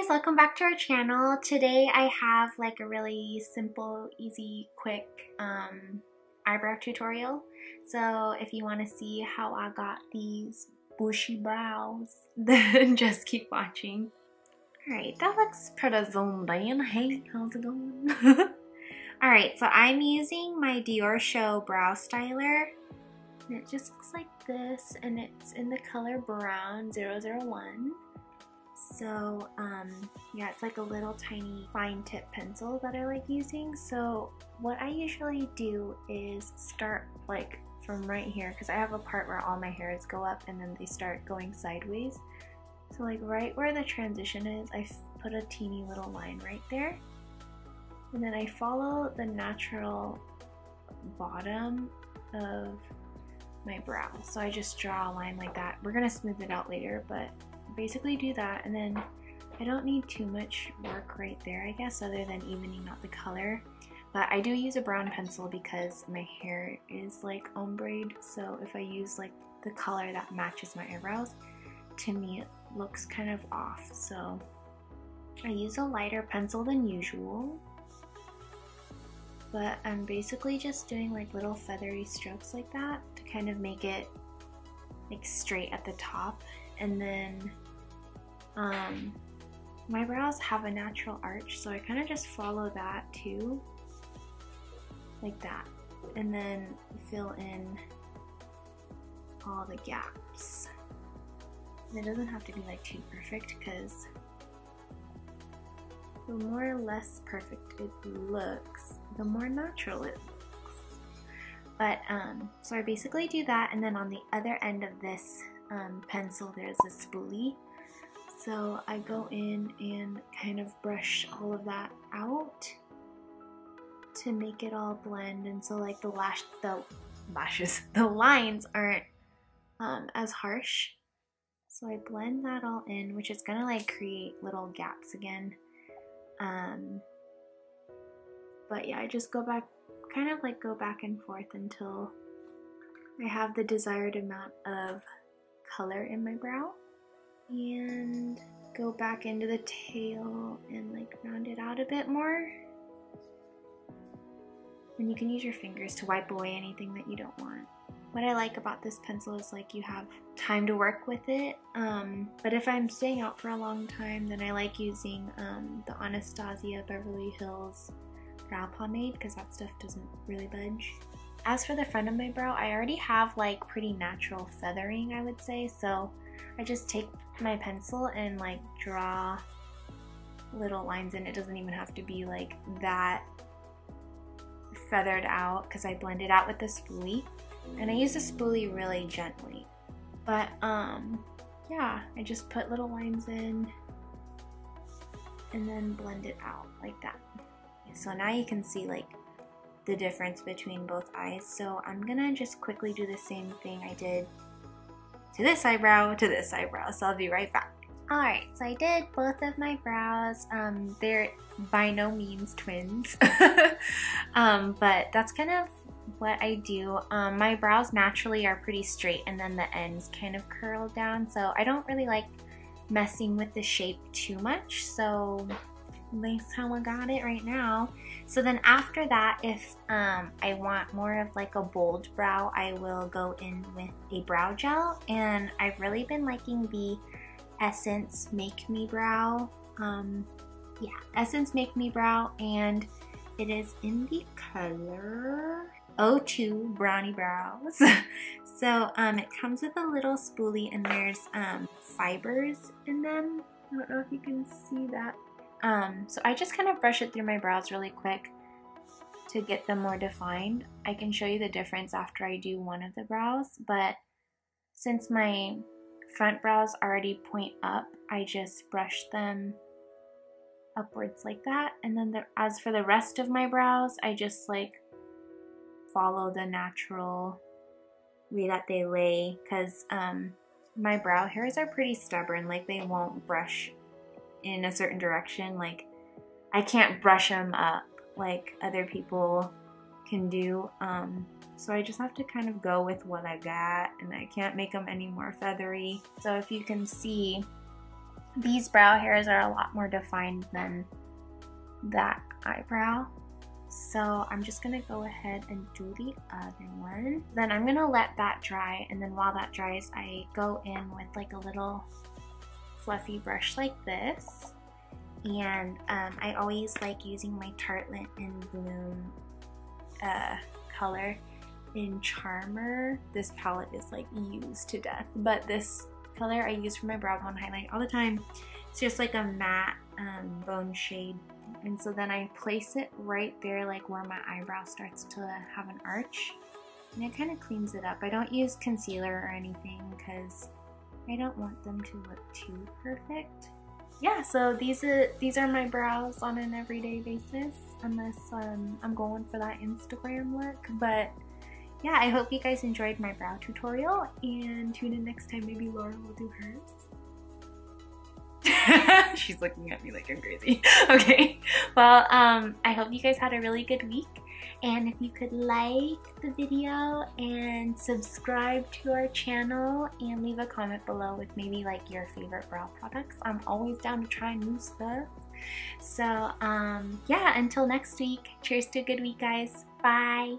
guys, welcome back to our channel. Today I have like a really simple, easy, quick eyebrow tutorial. So if you want to see how I got these bushy brows, then just keep watching. Alright, that looks pretty zoomed in. Hey, how's it going? Alright, so I'm using my Diorshow brow styler. And it just looks like this, and it's in the color brown 001. So yeah, it's like a little tiny fine tip pencil that I like using. So what I usually do is start like from right here, because I have a part where all my hairs go up and then they start going sideways. So like right where the transition is, I put a teeny little line right there, and then I follow the natural bottom of my brow. So I just draw a line like that. We're gonna smooth it out later, but basically do that, and then I don't need too much work right there, I guess, other than evening out the color. But I do use a brown pencil because my hair is like ombre'd, so if I use like the color that matches my eyebrows, to me it looks kind of off. So I use a lighter pencil than usual, but I'm basically just doing like little feathery strokes like that to kind of make it like straight at the top. And then my brows have a natural arch, so I kind of just follow that too, like that, and then fill in all the gaps. And it doesn't have to be like too perfect, because the more or less perfect it looks, the more natural it looks. But so I basically do that, and then on the other end of this pencil there's a spoolie, so I go in and kind of brush all of that out to make it all blend, and so like the lines aren't as harsh. So I blend that all in, which is gonna like create little gaps again. But yeah, I just go back, kind of like go back and forth until I have the desired amount of color in my brow, and go back into the tail and like round it out a bit more. And you can use your fingers to wipe away anything that you don't want. What I like about this pencil is like you have time to work with it, but if I'm staying out for a long time, then I like using the Anastasia Beverly Hills brow pomade, because that stuff doesn't really budge. As for the front of my brow, I already have like pretty natural feathering, I would say, so I just take my pencil and like draw little lines in. It doesn't even have to be like that feathered out, because I blend it out with the spoolie, and I use the spoolie really gently. But yeah, I just put little lines in and then blend it out like that. So now you can see like the difference between both eyes. So I'm gonna just quickly do the same thing I did to this eyebrow, so I'll be right back. Alright, so I did both of my brows. They're by no means twins, but that's kind of what I do. My brows naturally are pretty straight, and then the ends kind of curl down, so I don't really like messing with the shape too much, so that's how I got it right now. So then after that, if I want more of like a bold brow, I will go in with a brow gel, and I've really been liking the Essence Make Me Brow. Yeah, Essence Make Me Brow, and it is in the color 02 Browny Brows. So it comes with a little spoolie, and there's fibers in them. I don't know if you can see that. So I just kind of brush it through my brows really quick to get them more defined. I can show you the difference after I do one of the brows, but since my front brows already point up, I just brush them upwards like that. And then as for the rest of my brows, I just like follow the natural way that they lay, because my brow hairs are pretty stubborn. Like they won't brush in a certain direction. Like I can't brush them up like other people can do, so I just have to kind of go with what I got, and I can't make them any more feathery. So if you can see, these brow hairs are a lot more defined than that eyebrow. So I'm just gonna go ahead and do the other one. Then I'm gonna let that dry, and then while that dries, I go in with like a little fluffy brush like this. And I always like using my Tartelette in Bloom color in Charmer. This palette is like used to death, but this color I use for my brow bone highlight all the time. It's just like a matte bone shade. And so then I place it right there, like where my eyebrow starts to have an arch. And it kind of cleans it up. I don't use concealer or anything because I don't want them to look too perfect. Yeah, so these are my brows on an everyday basis, unless I'm going for that Instagram look. But yeah, I hope you guys enjoyed my brow tutorial, and tune in next time. Maybe Laura will do hers. She's looking at me like I'm crazy. Okay, well, I hope you guys had a really good week, and if you could like the video and subscribe to our channel and leave a comment below with maybe like your favorite brow products. I'm always down to try new stuff. So yeah, until next week, cheers to a good week, guys. Bye.